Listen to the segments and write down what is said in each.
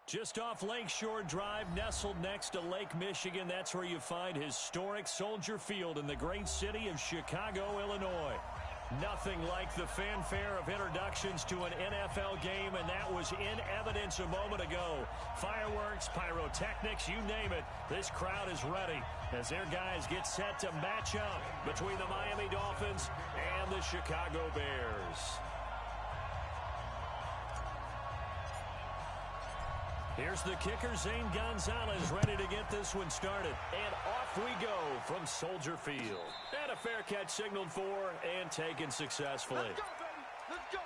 Just off Lakeshore Drive, nestled next to Lake Michigan, that's where you find historic Soldier Field in the great city of Chicago, Illinois. Nothing like the fanfare of introductions to an NFL game, and that was in evidence a moment ago. Fireworks, pyrotechnics, you name it. This crowd is ready as their guys get set to match up between the Miami Dolphins and the Chicago Bears. Here's the kicker, Zane Gonzalez, ready to get this one started. And off we go from Soldier Field. And a fair catch signaled for and taken successfully. Let's go, baby. Let's go.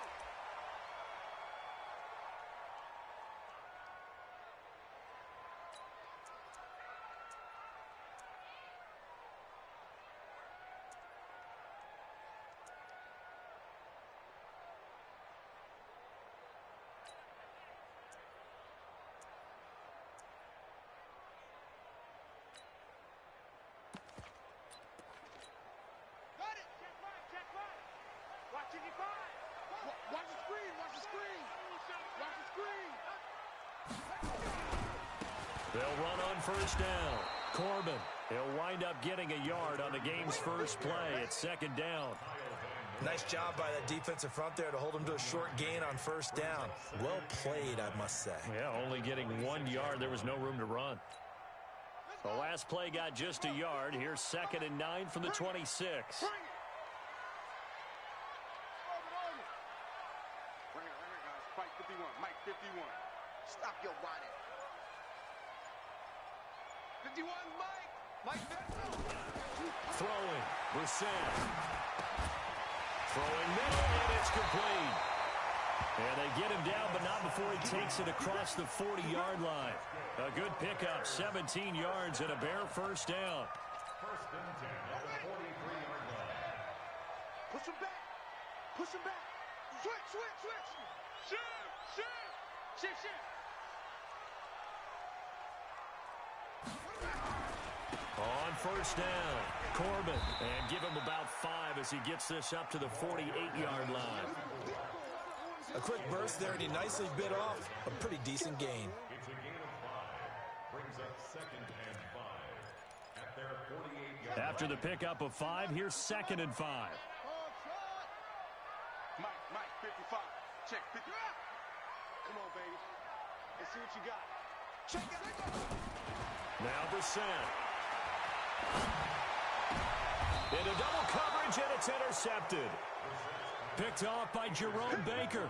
Watch the screen, watch the screen. Watch the screen. They'll run on first down. Corbin, he'll wind up getting a yard on the game's first play. It's second down. Nice job by that defensive front there to hold him to a short gain on first down. Well played, I must say. Yeah, only getting 1 yard. There was no room to run. The last play got just a yard. Here's 2nd and 9 from the 26. Mike 51, Mike 51. Stop your body. 51, Mike. Mike 51. Throwing, Brissett. Throwing middle, and it's complete. And they get him down, but not before he takes it across the 40-yard line. A good pickup, 17 yards and a Bear first down. First and 10 at the 43-yard line. Push him back. Push him back. Switch, switch, switch. Shoot. On first down, Corbin. And give him about 5 as he gets this up to the 48-yard line. A quick burst there, and he nicely bit off a pretty decent gain. It's a gain of 5. Brings up 2nd and 5 at their 48-yard line. After the pickup of 5, here's 2nd and 5. Mike 55. Check 50. Come on, baby. Let's see what you got. Check it. Now Brissett. Into double coverage, and it's intercepted. Picked off by Jerome Baker.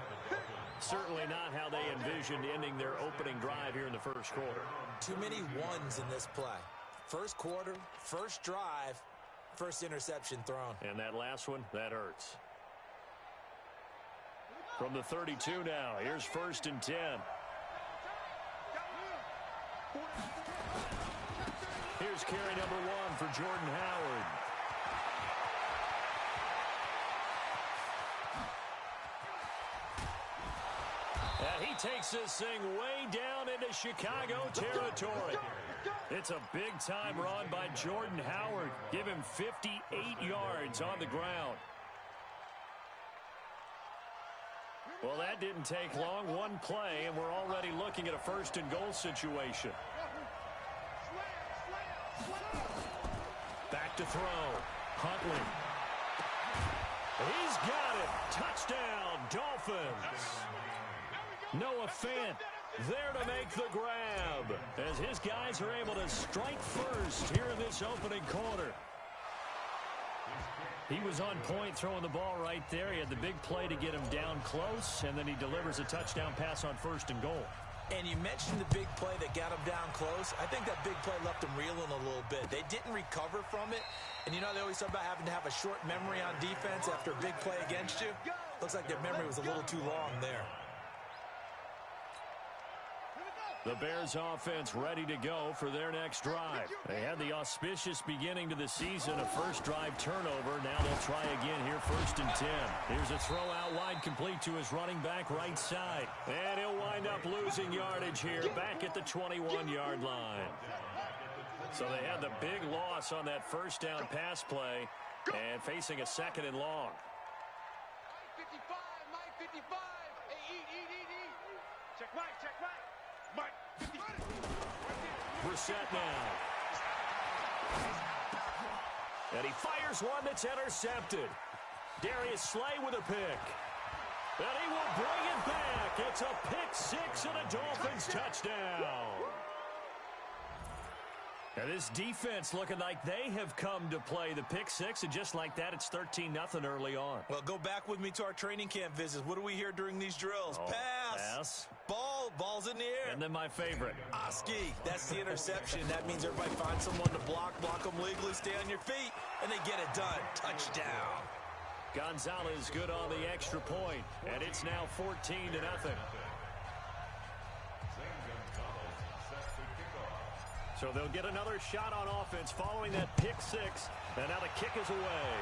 Certainly not how they envisioned ending their opening drive here in the first quarter. Too many ones in this play. First quarter, first drive, first interception thrown. And that last one, that hurts. From the 32 now, here's 1st and 10. Here's carry number 1 for Jordan Howard. And he takes this thing way down into Chicago territory. It's a big-time run by Jordan Howard. Give him 58 yards on the ground. Well, that didn't take long. One play, and we're already looking at a 1st and goal situation. Back to throw. Huntley. He's got it. Touchdown, Dolphins. Noah Fant there to make the grab as his guys are able to strike first here in this opening quarter. He was on point throwing the ball right there. He had the big play to get him down close, and then he delivers a touchdown pass on 1st and goal. And you mentioned the big play that got him down close. I think that big play left him reeling a little bit. They didn't recover from it. And you know they always talk about having to have a short memory on defense after a big play against you. Looks like their memory was a little too long there. The Bears offense ready to go for their next drive. They had the auspicious beginning to the season, a first drive turnover. Now they'll try again here, 1st and 10. Here's a throw out wide complete to his running back right side. And he'll wind up losing yardage here back at the 21-yard line. So they had the big loss on that first down pass play and facing a 2nd and long. Mike 55, Mike 55. Hey, eat. Check Mike. Brissett now. And he fires one that's intercepted. Darius Slay with a pick. And he will bring it back. It's a pick six and a Dolphins touchdown. Now this defense looking like they have come to play the pick six, and just like that, it's 13-0 early on. Well, go back with me to our training camp visits. What do we hear during these drills? Pass. Ball's in the air. And then my favorite. Oski. That's the interception. That means everybody finds someone to block them legally, stay on your feet, and they get it done. Touchdown. Gonzalez good on the extra point, and it's now 14-0. So they'll get another shot on offense following that pick six, and now the kick is away.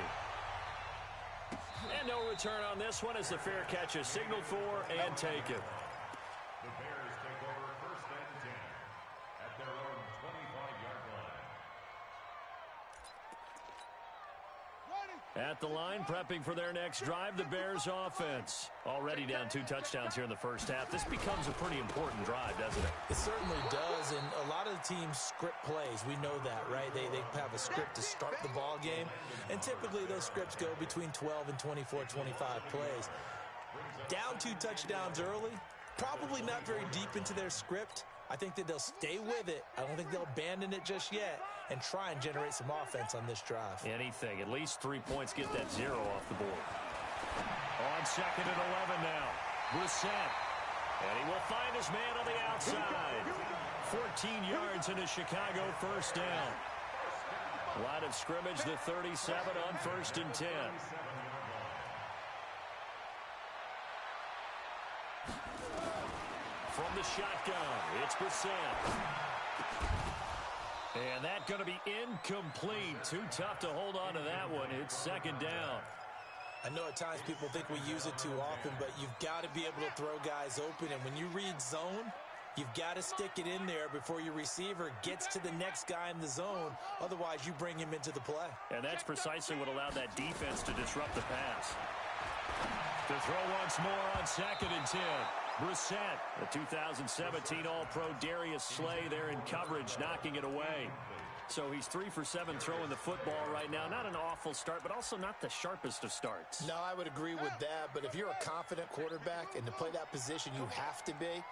And no return on this one as the fair catch is signaled for and taken. The Bears take over first and 10 at their own 25-yard line. At the line, prepping for their next drive, the Bears offense. Already down 2 touchdowns here in the first half. This becomes a pretty important drive, doesn't it? It certainly does, and a lot of the teams script plays. We know that, right? They have a script to start the ball game, and typically those scripts go between 12 and 24, 25 plays. Down 2 touchdowns early, probably not very deep into their script. I think that they'll stay with it. I don't think they'll abandon it just yet and try and generate some offense on this drive. Anything. At least 3 points. Get that 0 off the board. On second and 11 now. Brissett. And he will find his man on the outside. 14 yards in a Chicago first down. Line of scrimmage, the 37 on first and 10. From the shotgun, it's Brissett. And that's going to be incomplete. Too tough to hold on to that one. It's second down. I know at times people think we use it too often, but you've got to be able to throw guys open. And when you read zone, you've got to stick it in there before your receiver gets to the next guy in the zone. Otherwise, you bring him into the play. And that's precisely what allowed that defense to disrupt the pass. To throw once more on second and 10. Brissett, the 2017 All-Pro Darius Slay there in coverage, knocking it away. So he's 3 for 7 throwing the football right now. Not an awful start, but also not the sharpest of starts. No, I would agree with that. But if you're a confident quarterback and to play that position, you have to be.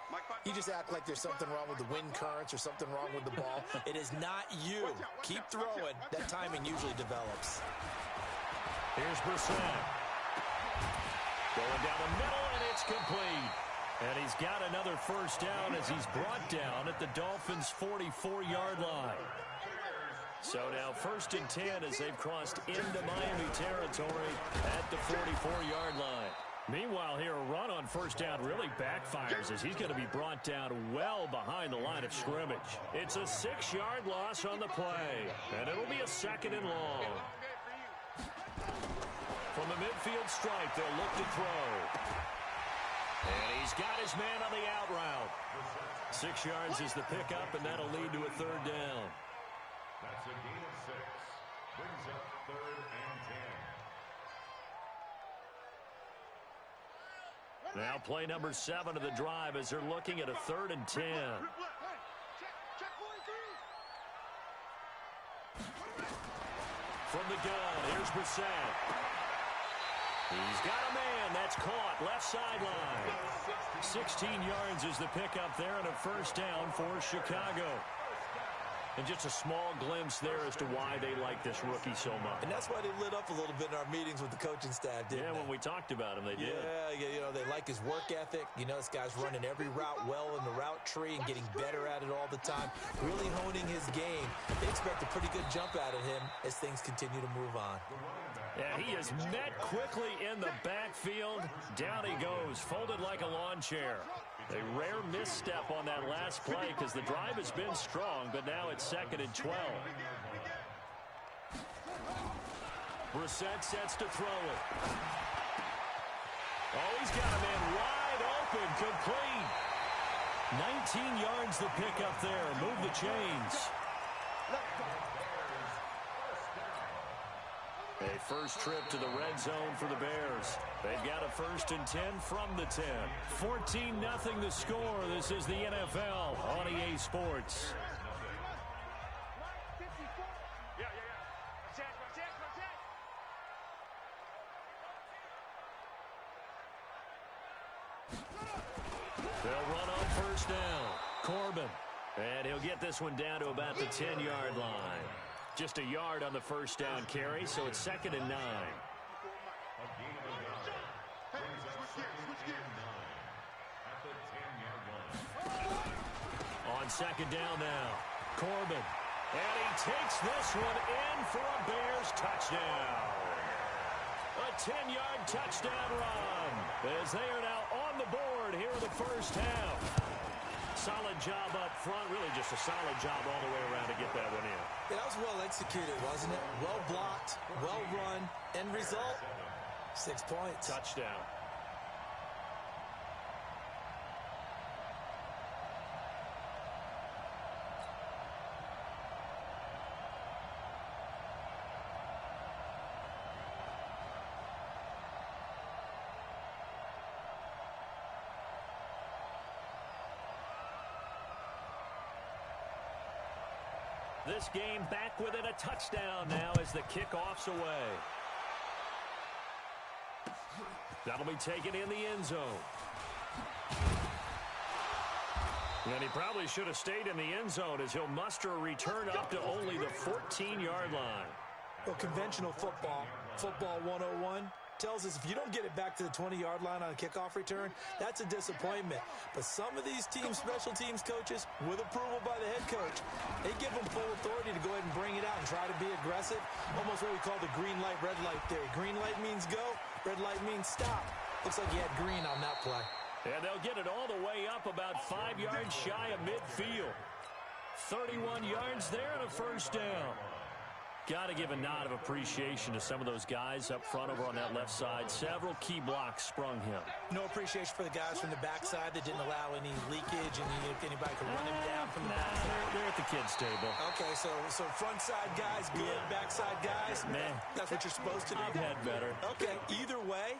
You just act like there's something wrong with the wind currents or something wrong with the ball. It is not you. Keep throwing. That timing usually develops. Here's Brissett. Going down the middle, and it's complete. And he's got another first down as he's brought down at the Dolphins' 44-yard line. So now first and 10 as they've crossed into Miami territory at the 44-yard line. Meanwhile here, a run on first down really backfires as he's going to be brought down well behind the line of scrimmage. It's a 6-yard loss on the play, and it'll be a second and long. From the midfield stripe, they'll look to throw. And he's got his man on the out route. 6 yards is the pickup, and that'll lead to a third down. That's a gain of 6. Brings up third and 10. Now play number 7 of the drive as they're looking at a third and 10. From the gun, here's Brissett. He's got a man. That's caught. Left sideline. 16 yards is the pickup there and a first down for Chicago. And just a small glimpse there as to why they like this rookie so much. And that's why they lit up a little bit in our meetings with the coaching staff, didn't they? Yeah, when we talked about him, they did. Yeah, you know, they like his work ethic. You know, this guy's running every route well in the route tree and getting better at it all the time, really honing his game. They expect a pretty good jump out of him as things continue to move on. Yeah, he is met quickly in the backfield. Down he goes, folded like a lawn chair. A rare misstep on that last play because the drive has been strong, but now it's second and 12. Brissett sets to throw it. Oh, he's got a man wide open, complete. 19 yards the pickup there. Move the chains. A first trip to the red zone for the Bears. They've got a 1st and 10 from the 10. 14-0 the score. This is the NFL on EA Sports. They'll run on first down. Corbin. And he'll get this one down to about the 10-yard line. Just a yard on the first down carry, so it's 2nd and 9. On 2nd down now, Corbin. And he takes this one in for a Bears touchdown. A 10-yard touchdown run as they are now on the board here in the first half. Solid job up front, really just a solid job all the way around to get that one in. Yeah, that was well executed, wasn't it? Well blocked, well run. End result, 6 points. Touchdown. This game back within a touchdown now as the kickoff's away. That'll be taken in the end zone. And he probably should have stayed in the end zone as he'll muster a return up to only the 14-yard line. Well, conventional football 101, tells us if you don't get it back to the 20-yard line on a kickoff return, that's a disappointment. But some of these teams, special teams coaches, with approval by the head coach, they give them full authority to go ahead and bring it out and try to be aggressive. Almost what we call the green light, red light theory. Green light means go, red light means stop. Looks like he had green on that play. And they'll get it all the way up about 5 yards shy of midfield. 31 yards there and a first down. Got to give a nod of appreciation to some of those guys up front over on that left side. Several key blocks sprung him. No appreciation for the guys from the backside that didn't allow any leakage and if anybody could run him down from the backside. They're at the kids' table. Okay, so front side guys good, backside guys, man, that's what you're supposed to do. I've had better. Okay, either way,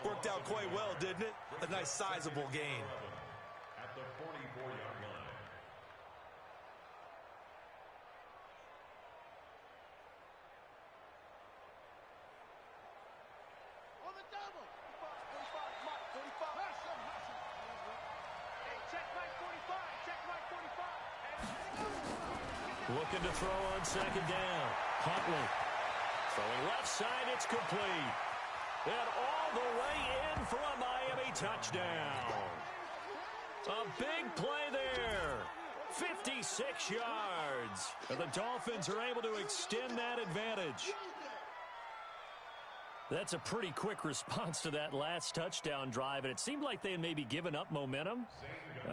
worked out quite well, didn't it? A nice sizable gain. At the 44-yard line. Looking to throw on second down. Huntley. Throwing left side, it's complete. And all the way in for a Miami touchdown. A big play there. 56 yards. And the Dolphins are able to extend that advantage. That's a pretty quick response to that last touchdown drive, and it seemed like they had maybe given up momentum.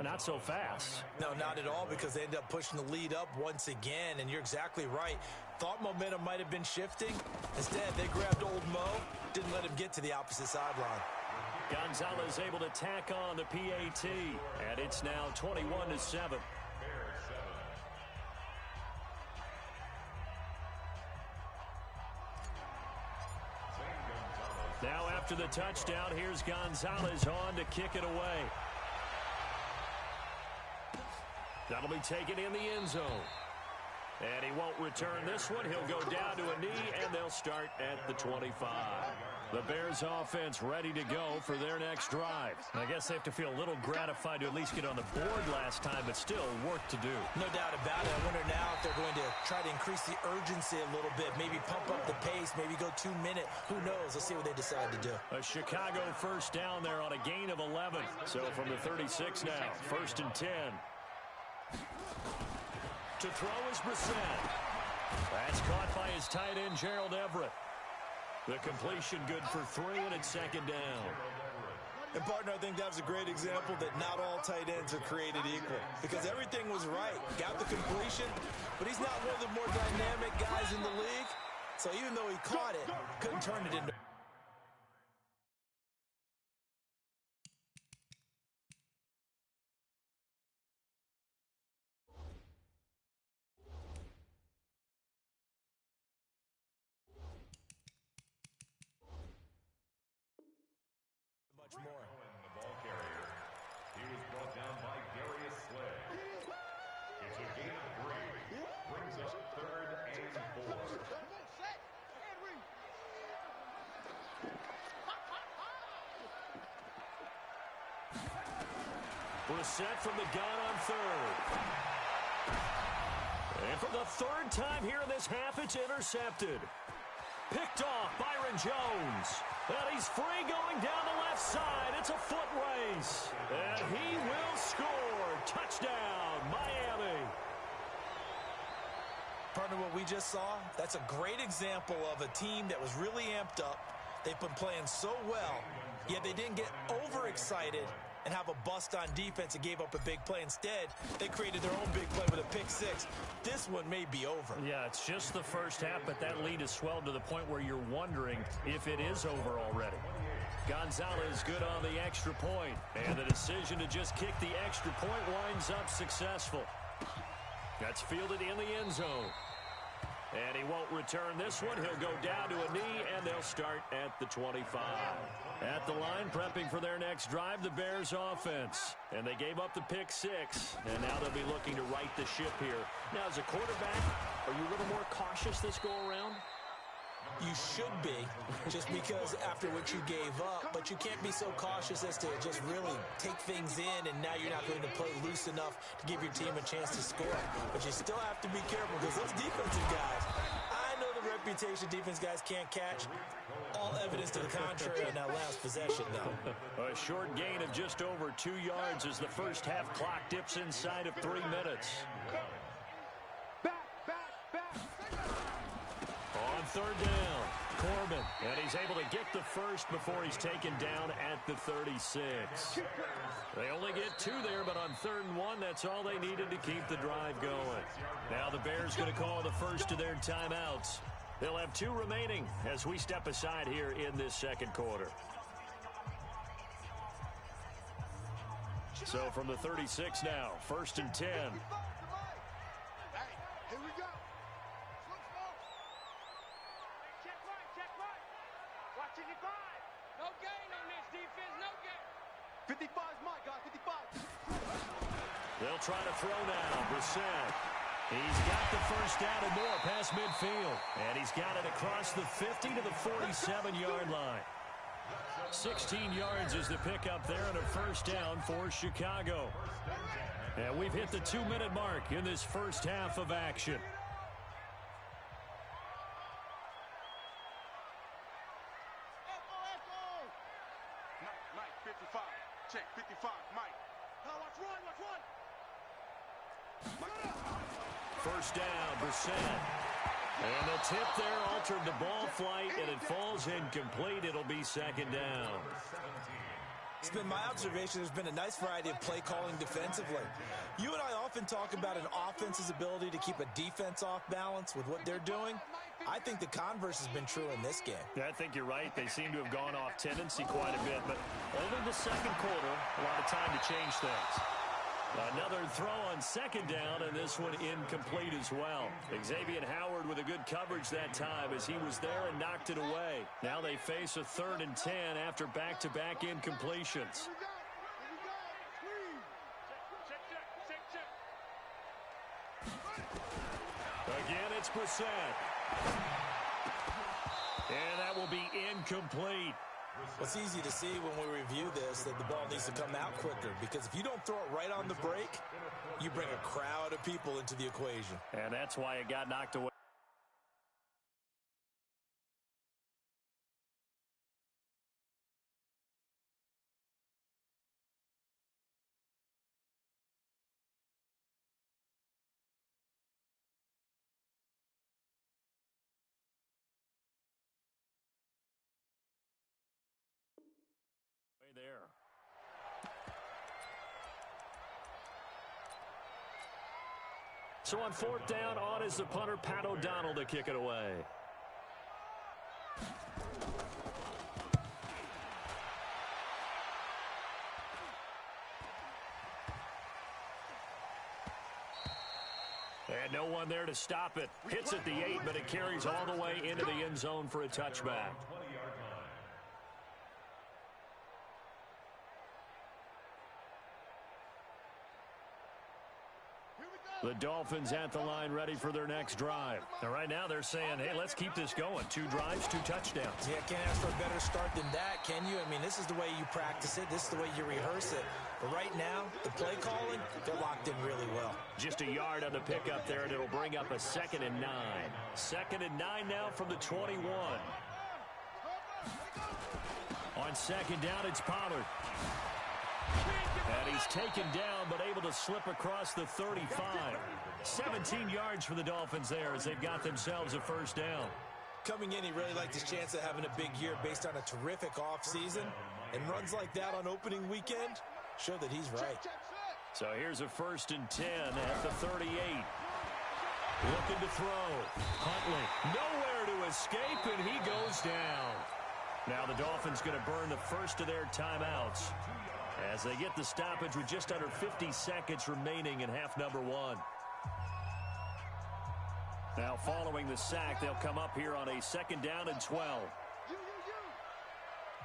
Not so fast. No, not at all, because they ended up pushing the lead up once again, and you're exactly right. Thought momentum might have been shifting. Instead, they grabbed old Mo, didn't let him get to the opposite sideline. Gonzalez able to tack on the PAT, and it's now 21-7. Now after the touchdown, here's Gonzalez on to kick it away. That'll be taken in the end zone. And he won't return this one. He'll go down to a knee, and they'll start at the 25. The Bears offense ready to go for their next drive. I guess they have to feel a little gratified to at least get on the board last time, but still work to do. No doubt about it. I wonder now if they're going to try to increase the urgency a little bit, maybe pump up the pace, maybe go 2 minute. Who knows? Let's see what they decide to do. A Chicago first down there on a gain of 11. So from the 36 now, 1st and 10. To throw is Brissett. That's caught by his tight end, Gerald Everett. The completion good for 3, and it's 2nd down. And, partner, I think that was a great example that not all tight ends are created equal, because everything was right. Got the completion, but he's not one of the more dynamic guys in the league. So even though he caught it, couldn't turn it into much more. The ball carrier. He was brought down by Darius Slay. It's a gain of 3. Brings up 3rd and 4. Brissett from the gun on 3rd. And for the 3rd time here in this half, it's intercepted. Picked off, Byron Jones. And he's free going down the left side. It's a foot race. And he will score. Touchdown, Miami. Partner, what we just saw, that's a great example of a team that was really amped up. They've been playing so well, yet they didn't get overexcited and have a bust on defense and gave up a big play. Instead, they created their own big play with a pick-6. This one may be over. Yeah, it's just the first half, but that lead has swelled to the point where you're wondering if it is over already. Gonzalez good on the extra point, and the decision to just kick the extra point winds up successful. That's fielded in the end zone. And he won't return this one. He'll go down to a knee, and they'll start at the 25. At the line, prepping for their next drive, the Bears offense. And they gave up the pick-6, and now they'll be looking to right the ship here. Now, as a quarterback, are you a little more cautious this go-around? You should be, just because after what you gave up, but you can't be so cautious as to just really take things in, and now you're not going to play loose enough to give your team a chance to score. But you still have to be careful, because those defensive guys, I know the reputation defense guys can't catch. All evidence to the contrary on that last possession, though. A short gain of just over 2 yards as the first half clock dips inside of 3 minutes. On 3rd down, Corbin, and he's able to get the first before he's taken down at the 36. They only get 2 there, but on 3rd and 1, that's all they needed to keep the drive going. Now the Bears going to call the first of their timeouts. They'll have 2 remaining as we step aside here in this second quarter. So from the 36 now, 1st and 10. Hey, here we go. Check right. Watching it by. No gain on this defense, no gain. 55 is Mike, guys, 55. They'll try to throw now, Brissett. He's got the first down and more past midfield. And he's got it across the 50 to the 47-yard line. 16 yards is the pickup there and a first down for Chicago. And we've hit the 2-minute mark in this first half of action. Mike, 55. Check, 55, Mike. Now watch run. First down, Brissett. And the tip there altered the ball flight, and it falls incomplete. It'll be 2nd down. It's been my observation there's been a nice variety of play calling defensively. You and I often talk about an offense's ability to keep a defense off balance with what they're doing. I think the converse has been true in this game. Yeah, I think you're right. They seem to have gone off tendency quite a bit, but only the second quarter, a lot of time to change things. Another throw on 2nd down, and this one incomplete as well. Xavier Howard with a good coverage that time as he was there and knocked it away. Now they face a 3rd and 10 after back-to-back incompletions. Again, it's Brissett. And that will be incomplete. It's easy to see when we review this that the ball needs to come out quicker, because if you don't throw it right on the break, you bring a crowd of people into the equation. And that's why it got knocked away. There. So on 4th down, on is the punter, Pat O'Donnell, to kick it away. And no one there to stop it. Hits at the 8, but it carries all the way into the end zone for a touchback. The Dolphins at the line ready for their next drive. And right now they're saying, hey, let's keep this going. 2 drives, 2 touchdowns. Yeah, can't ask for a better start than that, can you? I mean, this is the way you practice it. This is the way you rehearse it. But right now, the play calling, they're locked in really well. Just a yard on the pickup there, and it'll bring up a 2nd and 9. 2nd and 9 now from the 21. On 2nd down, it's Pollard. And he's taken down, but able to slip across the 35. 17 yards for the Dolphins there as they've got themselves a 1st down. Coming in, he really liked his chance of having a big year based on a terrific offseason. And runs like that on opening weekend show that he's right. So here's a 1st and 10 at the 38. Looking to throw. Huntley nowhere to escape, and he goes down. Now the Dolphins going to burn the first of their timeouts as they get the stoppage with just under 50 seconds remaining in half number 1. Now following the sack, they'll come up here on a 2nd down and 12.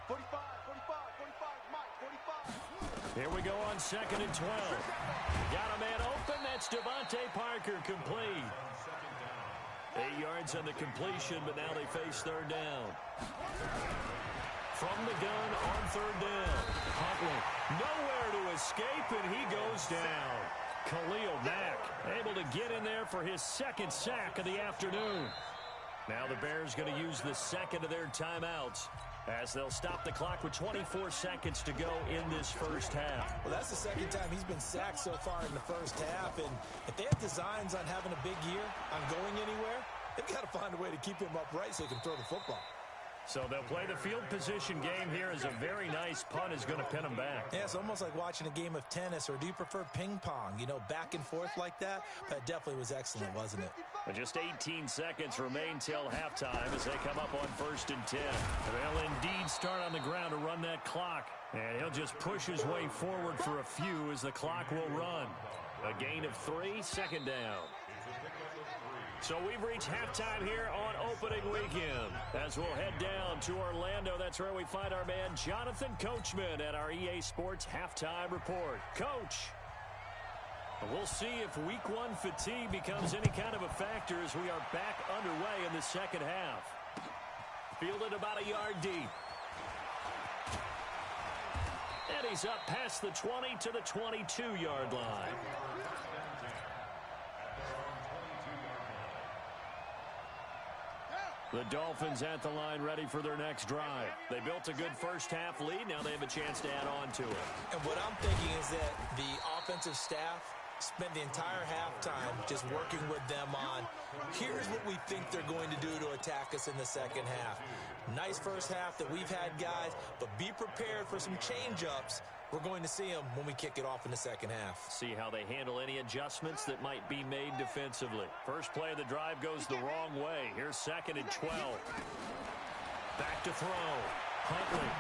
45, 45, 45, Mike, 45. Here we go on 2nd and 12. Got a man open. That's Devontae Parker, complete. 8 yards on the completion, but now they face 3rd down. From the gun on 3rd down. Huntley nowhere to escape, and he goes down. Khalil Mack able to get in there for his 2nd sack of the afternoon. Now the Bears going to use the 2nd of their timeouts as they'll stop the clock with 24 seconds to go in this 1st half. Well, that's the 2nd time he's been sacked so far in the 1st half, and if they have designs on having a big year, on going anywhere, they've got to find a way to keep him upright so he can throw the football. So they'll play the field position game here as a very nice punt is going to pin them back. Yeah, it's almost like watching a game of tennis, or do you prefer ping pong? You know, back and forth like that? That definitely was excellent, wasn't it? But just 18 seconds remain till halftime as they come up on 1st and 10. They'll indeed start on the ground to run that clock. And he'll just push his way forward for a few as the clock will run. A gain of 3, 2nd down. So we've reached halftime here on opening weekend. As we'll head down to Orlando, that's where we find our man Jonathan Coachman at our EA Sports Halftime Report. Coach, we'll see if Week 1 fatigue becomes any kind of a factor as we are back underway in the 2nd half. Fielded about a yard deep. And he's up past the 20 to the 22-yard line. The Dolphins at the line ready for their next drive. They built a good 1st half lead. Now they have a chance to add on to it. And what I'm thinking is that the offensive staff spent the entire halftime just working with them on, here's what we think they're going to do to attack us in the 2nd half. Nice 1st half that we've had, guys, but be prepared for some change-ups. We're going to see them when we kick it off in the 2nd half. See how they handle any adjustments that might be made defensively. First play of the drive goes the wrong way. Here's 2nd and 12. Back to throw. Huntley.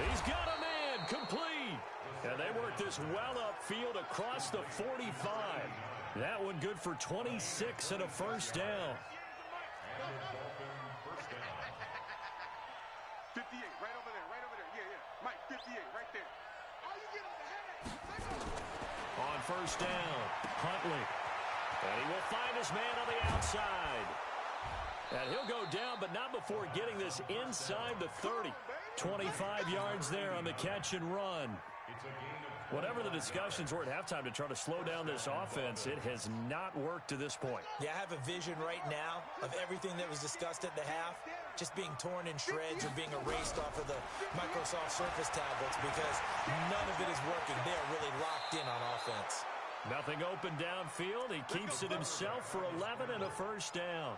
He's got a man, complete. And they work this well upfield across the 45. That one good for 26 and a 1st down. 58, right over there, right over there. Yeah, yeah. Mike, 58, right there. Oh, you get on the head. On 1st down, Huntley. And he will find his man on the outside. And he'll go down, but not before getting this inside the 30. 25 yards there on the catch and run. Whatever the discussions were at halftime to try to slow down this offense, it has not worked to this point. Yeah, I have a vision right now of everything that was discussed at the half just being torn in shreds or being erased off of the Microsoft Surface tablets because none of it is working. They are really locked in on offense. Nothing open downfield. He keeps it himself for 11 and a 1st down.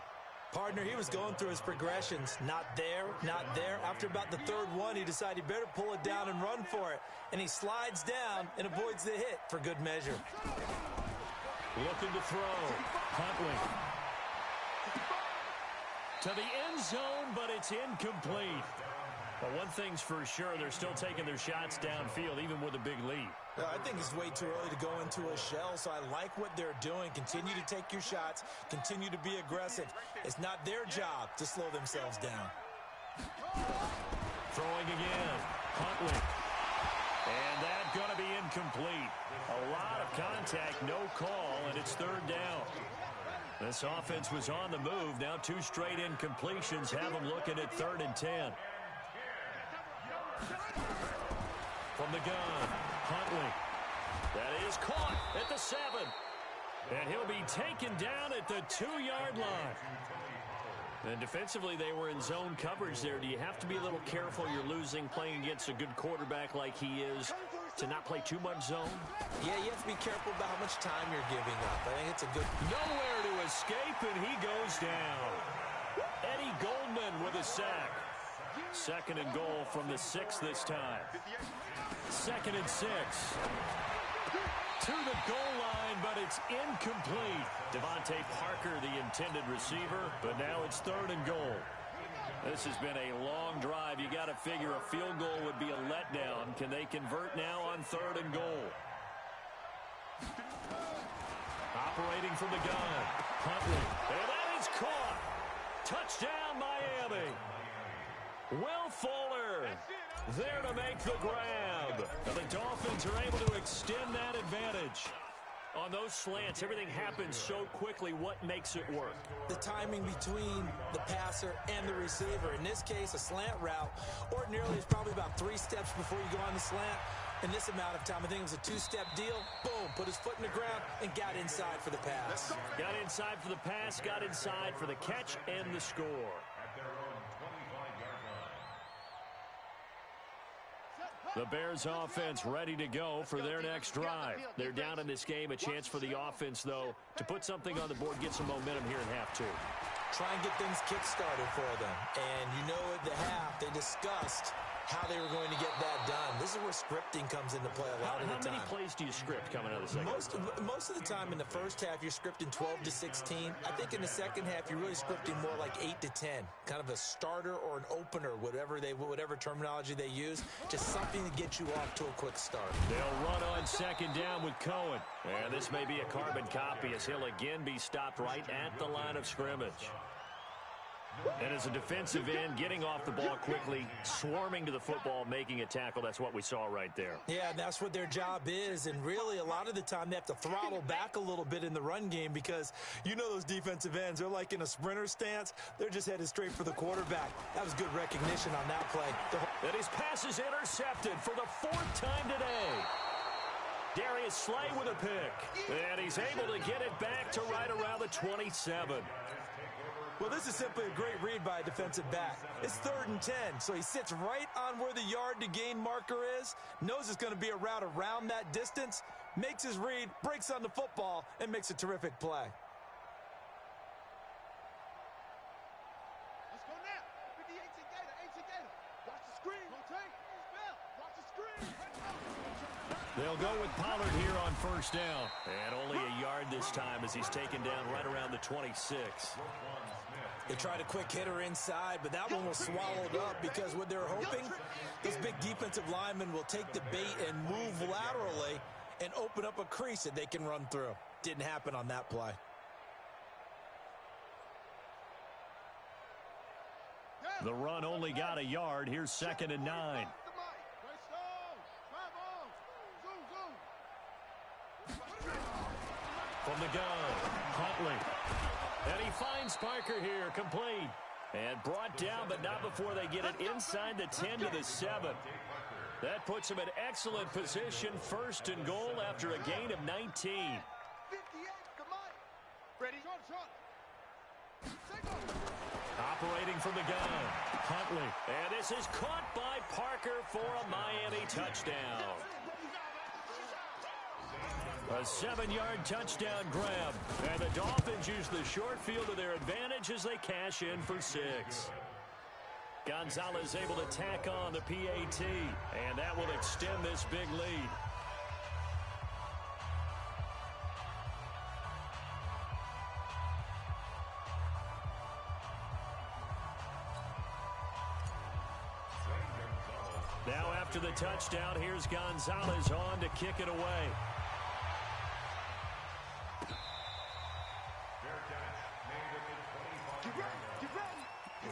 Partner, he was going through his progressions. Not there, not there. After about the 3rd one, he decided he better pull it down and run for it. And he slides down and avoids the hit for good measure. Looking to throw. Huntley. To the end zone, but it's incomplete. But one thing's for sure, they're still taking their shots downfield, even with a big lead. I think it's way too early to go into a shell, so I like what they're doing. Continue to take your shots. Continue to be aggressive. It's not their job to slow themselves down. Throwing again. Huntley. And that's going to be incomplete. A lot of contact, no call, and it's third down. This offense was on the move. Now 2 straight incompletions have them looking at 3rd and 10. From the gun, Huntley. That is caught at the 7. And he'll be taken down at the 2-yard line. And defensively, they were in zone coverage there. Do you have to be a little careful? You're losing playing against a good quarterback like he is to not play too much zone? Yeah, you have to be careful about how much time you're giving up. I think it's a good... Nowhere to escape, and he goes down. Eddie Goldman with a sack. 2nd and goal from the 6 this time. 2nd and 6. To the goal line, but it's incomplete. Devontae Parker, the intended receiver, but now it's 3rd and goal. This has been a long drive. You got to figure a field goal would be a letdown. Can they convert now on 3rd and goal? Operating from the gun, Huntley. And that is caught. Touchdown, Miami. Will Fuller there to make the grab. And the Dolphins are able to extend that advantage. On those slants, everything happens so quickly. What makes it work? The timing between the passer and the receiver. In this case, a slant route ordinarily is probably about 3 steps before you go on the slant. In this amount of time, I think it was a 2-step deal. Boom, put his foot in the ground and got inside for the pass. Got inside for the pass, got inside for the catch and the score. The Bears offense ready to go for their next drive. They're down in this game. A chance for the offense, though, to put something on the board, get some momentum here in half 2. Try and get things kick-started for them. And you know at the half, they discussed how they were going to get that done. This is where scripting comes into play a lot of the time. How many plays do you script coming out of the second? Most of the time in the first half, you're scripting 12 to 16. I think in the second half, you're really scripting more like 8 to 10. Kind of a starter or an opener, whatever terminology they use. Just something to get you off to a quick start. They'll run on 2nd down with Cohen. And this may be a carbon copy as he'll again be stopped right at the line of scrimmage. And as a defensive end, getting off the ball quickly, swarming to the football, making a tackle, that's what we saw right there. Yeah, that's what their job is. And really, a lot of the time, they have to throttle back a little bit in the run game because you know those defensive ends, they're like in a sprinter stance. They're just headed straight for the quarterback. That was good recognition on that play. And his pass is intercepted for the 4th time today. Darius Slay with a pick. And he's able to get it back to right around the 27. Well, this is simply a great read by a defensive back. It's 3rd and 10, so he sits right on where the yard-to-gain marker is, knows it's going to be a route around that distance, makes his read, breaks on the football, and makes a terrific play. Let's go now. 58 Gator. Watch the screen. Watch the screen. They'll go with Pollard here on 1st down. And only a yard this time as he's taken down right around the 26. They tried a quick hitter inside, but that one was swallowed up because what they're hoping, those big defensive linemen will take the bait and move laterally and open up a crease that they can run through. Didn't happen on that play. The run only got a yard. Here's 2nd and 9. From the gun, Huntley. And he finds Parker here, complete. And brought down, but not before they get it inside the 10 to the 7. That puts him in excellent position, 1st and goal after a gain of 19. 58, come on. Ready? Operating from the gun, Huntley. And this is caught by Parker for a Miami touchdown. A 7-yard touchdown grab. And the Dolphins use the short field to their advantage as they cash in for 6. Gonzalez able to tack on the PAT. And that will extend this big lead. Now after the touchdown, here's Gonzalez on to kick it away.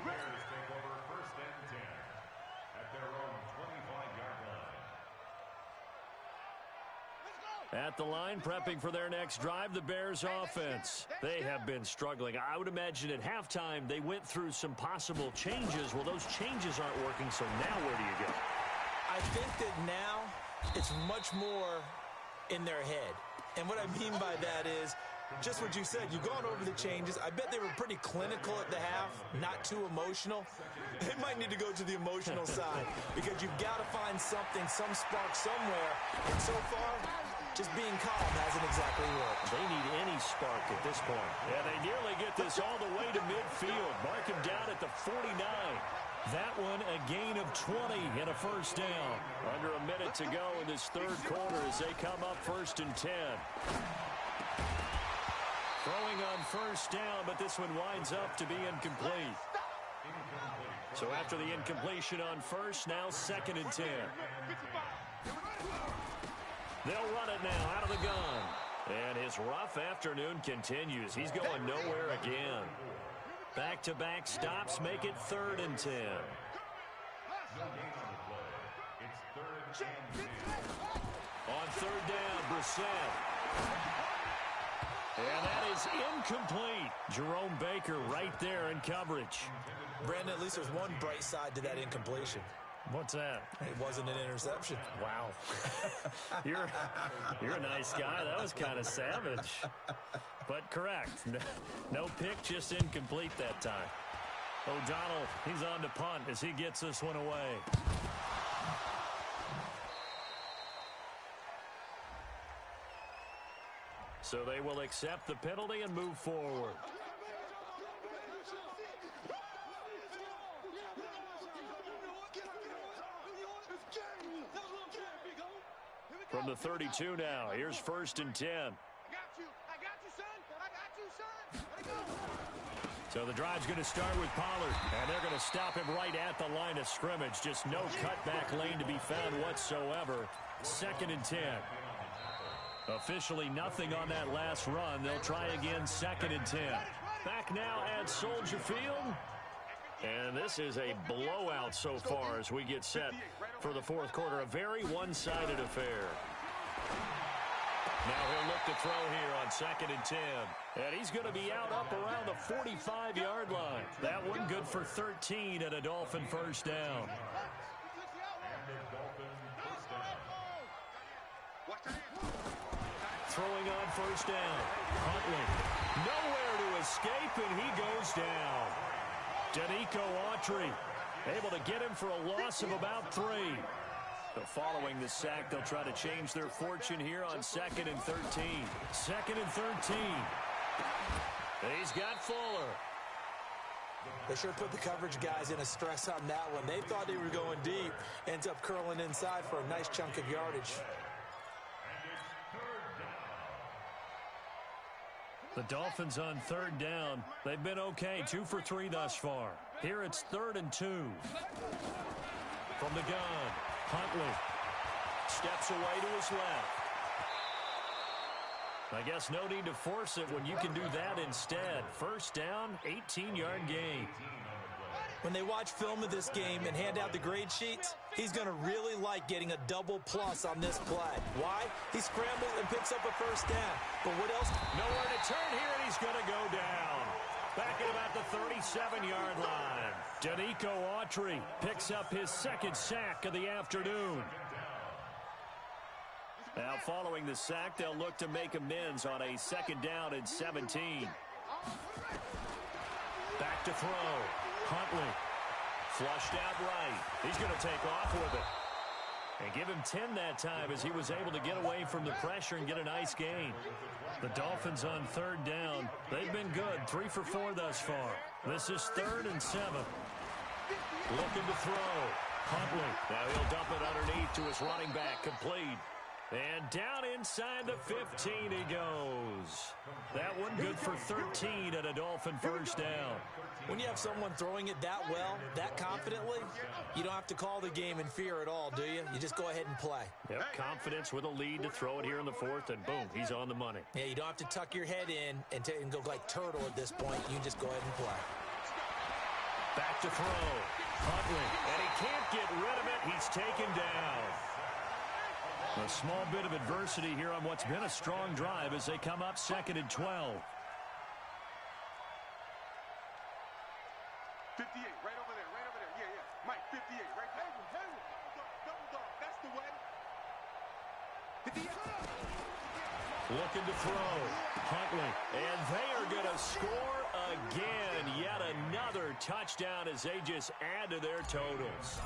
Bears take over 1st and 10 at their own 25-yard line. At the line, prepping for their next drive, the Bears offense. They have been struggling. I would imagine at halftime they went through some possible changes. Well, those changes aren't working, so now where do you go? I think that now it's much more in their head. And what I mean by that is just what you said. You've gone over the changes. I bet they were pretty clinical at the half, not too emotional. They might need to go to the emotional side because you've got to find something, some spark somewhere. And so far, just being calm hasn't exactly worked. They need any spark at this point. Yeah, they nearly get this all the way to midfield. Mark him down at the 49. That one a gain of 20 and a first down. Under a minute to go in this third quarter as they come up 1st and 10. Throwing on first down, but this one winds up to be incomplete. So after the incompletion on first, now 2nd and 10. They'll run it now out of the gun. And his rough afternoon continues. He's going nowhere again. Back-to-back stops make it 3rd and 10. On 3rd down, Brissett. And that is incomplete. Jerome Baker right there in coverage. Brandon, at least there's one bright side to that incompletion. What's that? It wasn't an interception. Wow. You're a nice guy. That was kind of savage. But correct. No pick, just incomplete that time. O'Donnell, he's on to punt as he gets this one away. So they will accept the penalty and move forward. From the 32 now, here's 1st and 10. I got you, son. I got you, son. So the drive's going to start with Pollard, and they're going to stop him right at the line of scrimmage. Just no cutback lane to be found whatsoever. 2nd and 10. Officially nothing on that last run. They'll try again 2nd and 10. Back now at Soldier Field. And this is a blowout so far as we get set for the 4th quarter. A very one-sided affair. Now he'll look to throw here on 2nd and 10. And he's going to be out up around the 45-yard line. That one good for 13 and a Dolphin first down. Throwing on first down. Huntley. Nowhere to escape, and he goes down. Danico Autry able to get him for a loss of about 3. So following the sack, they'll try to change their fortune here on 2nd and 13. 2nd and 13. He's got Fuller. They sure put the coverage guys in a stress on that one. They thought they were going deep. Ends up curling inside for a nice chunk of yardage. The Dolphins on 3rd down. They've been okay, 2 for 3 thus far. Here it's 3rd and 2. From the gun, Huntley steps away to his left. I guess no need to force it when you can do that instead. First down, 18-yard gain. When they watch film of this game and hand out the grade sheets, he's going to really like getting a double plus on this play. Why? He scrambles and picks up a first down. But what else? Nowhere to turn here, and he's going to go down. Back at about the 37-yard line. Danico Autry picks up his 2nd sack of the afternoon. Now following the sack, they'll look to make amends on a 2nd down and 17. Back to throw. Huntley flushed out right. He's going to take off with it. And give him 10 that time as he was able to get away from the pressure and get a nice gain. The Dolphins on 3rd down. They've been good, 3 for 4 thus far. This is 3rd and 7. Looking to throw. Huntley. Now he'll dump it underneath to his running back, complete. And down inside the 15 he goes. That one good for 13 and a Dolphin first down. When you have someone throwing it that well, that confidently, you don't have to call the game in fear at all, do you? You just go ahead and play. Yep, confidence with a lead to throw it here in the 4th, and boom, he's on the money. Yeah, you don't have to tuck your head in and go like turtle at this point. You just go ahead and play. Back to throw. Huntley, and he can't get rid of it. He's taken down. A small bit of adversity here on what's been a strong drive as they come up 2nd and 12. 58, right over there, right over there. Yeah, yeah. Mike, 58, right there. Double dog, that's the way. 58. Looking to throw. Huntley. And they are going to score again. Yet another touchdown as they just add to their totals.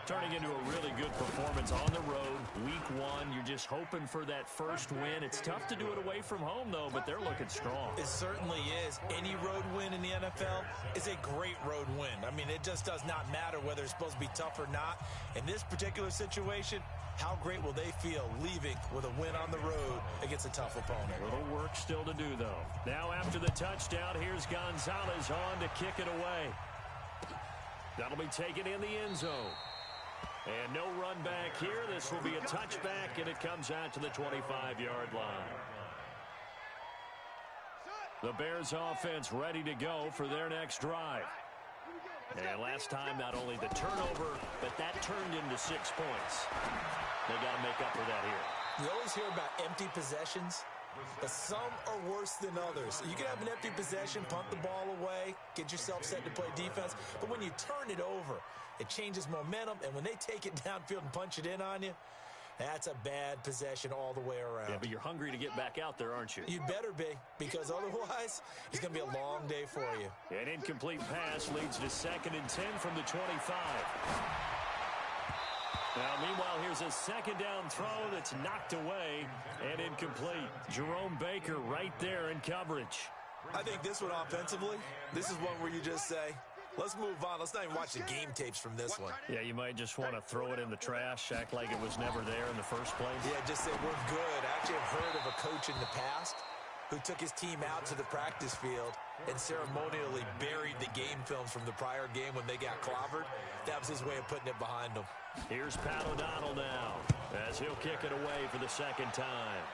Turning into a really good performance on the road. Week 1, you're just hoping for that first win. It's tough to do it away from home, though, but they're looking strong. It certainly is. Any road win in the NFL is a great road win. I mean, it just does not matter whether it's supposed to be tough or not. In this particular situation, how great will they feel leaving with a win on the road against a tough opponent? A little work still to do, though. Now after the touchdown, here's Gonzalez on to kick it away. That'll be taken in the end zone. And no run back here. This will be a touchback, and it comes out to the 25-yard line. The Bears offense ready to go for their next drive. And last time, not only the turnover, but that turned into 6 points. They got to make up for that here. You always hear about empty possessions, but some are worse than others. You can have an empty possession, punt the ball away, get yourself set to play defense, but when you turn it over, it changes momentum, and when they take it downfield and punch it in on you, that's a bad possession all the way around. Yeah, but you're hungry to get back out there, aren't you? You'd better be, because otherwise, it's going to be a long day for you. An incomplete pass leads to 2nd and 10 from the 25. Now, meanwhile, here's a 2nd down throw that's knocked away and incomplete. Jerome Baker right there in coverage. I think this one offensively, this is one where you just say, let's move on. Let's not even watch the game tapes from this one. Yeah, you might just want to throw it in the trash, act like it was never there in the first place. Yeah, just say we're good. I actually have heard of a coach in the past who took his team out to the practice field and ceremonially buried the game films from the prior game when they got clobbered. That was his way of putting it behind them. Here's Pat O'Donnell now as he'll kick it away for the 2nd time.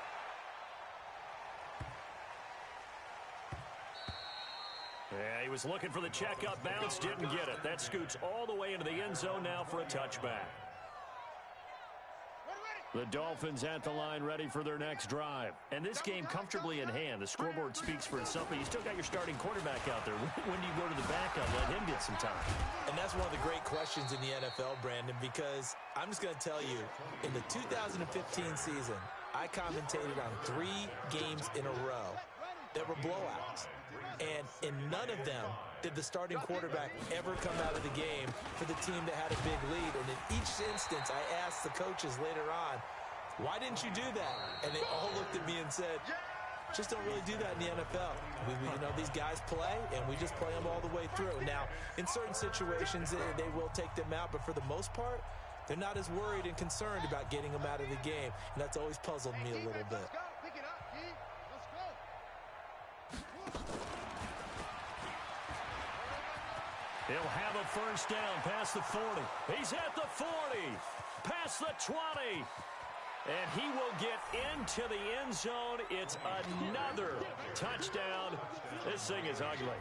Yeah, he was looking for the checkup bounce, didn't get it. That scoots all the way into the end zone now for a touchback. The Dolphins at the line ready for their next drive. And this game comfortably in hand. The scoreboard speaks for itself, but you still got your starting quarterback out there. When do you go to the backup? Let him get some time. And that's one of the great questions in the NFL, Brandon, because I'm just going to tell you, in the 2015 season, I commentated on 3 games in a row that were blowouts. And in none of them did the starting quarterback ever come out of the game for the team that had a big lead. And in each instance, I asked the coaches later on, why didn't you do that? And they all looked at me and said, just don't really do that in the NFL. You know, these guys play, and we just play them all the way through. Now, in certain situations, they will take them out, but for the most part, they're not as worried and concerned about getting them out of the game. And that's always puzzled me a little bit. He'll have a first down past the 40. He's at the 40, past the 20. And he will get into the end zone. It's another touchdown. This thing is ugly.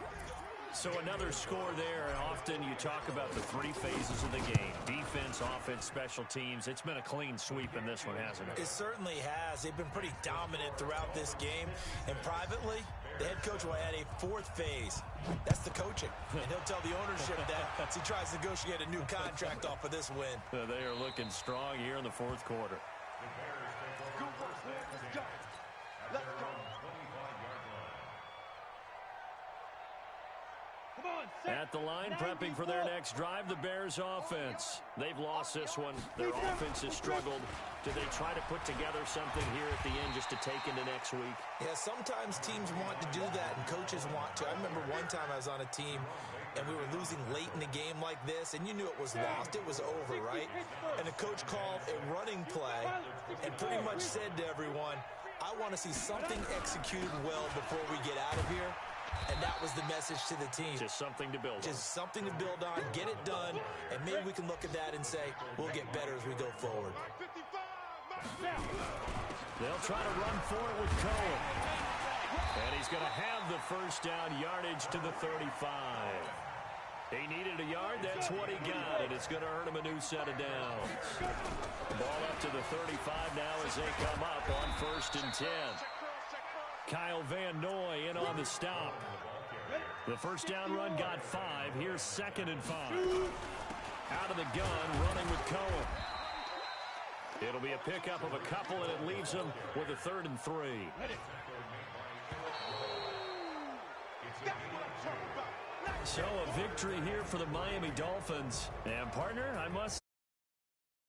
So another score there, and often you talk about the 3 phases of the game. Defense, offense, special teams. It's been a clean sweep in this one, hasn't it? It certainly has. They've been pretty dominant throughout this game. And privately, the head coach will add a 4th phase. That's the coaching. And he'll tell the ownership that as he tries to negotiate a new contract off of this win. They are looking strong here in the 4th quarter. At the line, prepping for their next drive, the Bears offense. They've lost this one. Their offense has struggled. Do they try to put together something here at the end just to take into next week? Yeah, sometimes teams want to do that, and coaches want to. I remember one time I was on a team, and we were losing late in the game like this, and you knew it was lost. It was over, right? And the coach called a running play and pretty much said to everyone, I want to see something executed well before we get out of here. And that was the message to the team. Just something to build on. Just something to build on, get it done, and maybe we can look at that and say, we'll get better as we go forward. They'll try to run for it with Cohen. And he's going to have the first down, yardage to the 35. He needed wanted a yard. That's what he got, and it's going to earn him a new set of downs. Ball up to the 35 now as they come up on 1st and 10. Kyle Van Noy in on the stop. The first down run got 5. Here's 2nd and 5. Out of the gun, running with Cohen. It'll be a pickup of a couple, and it leaves him with a 3rd and 3. So a victory here for the Miami Dolphins. And, partner, I must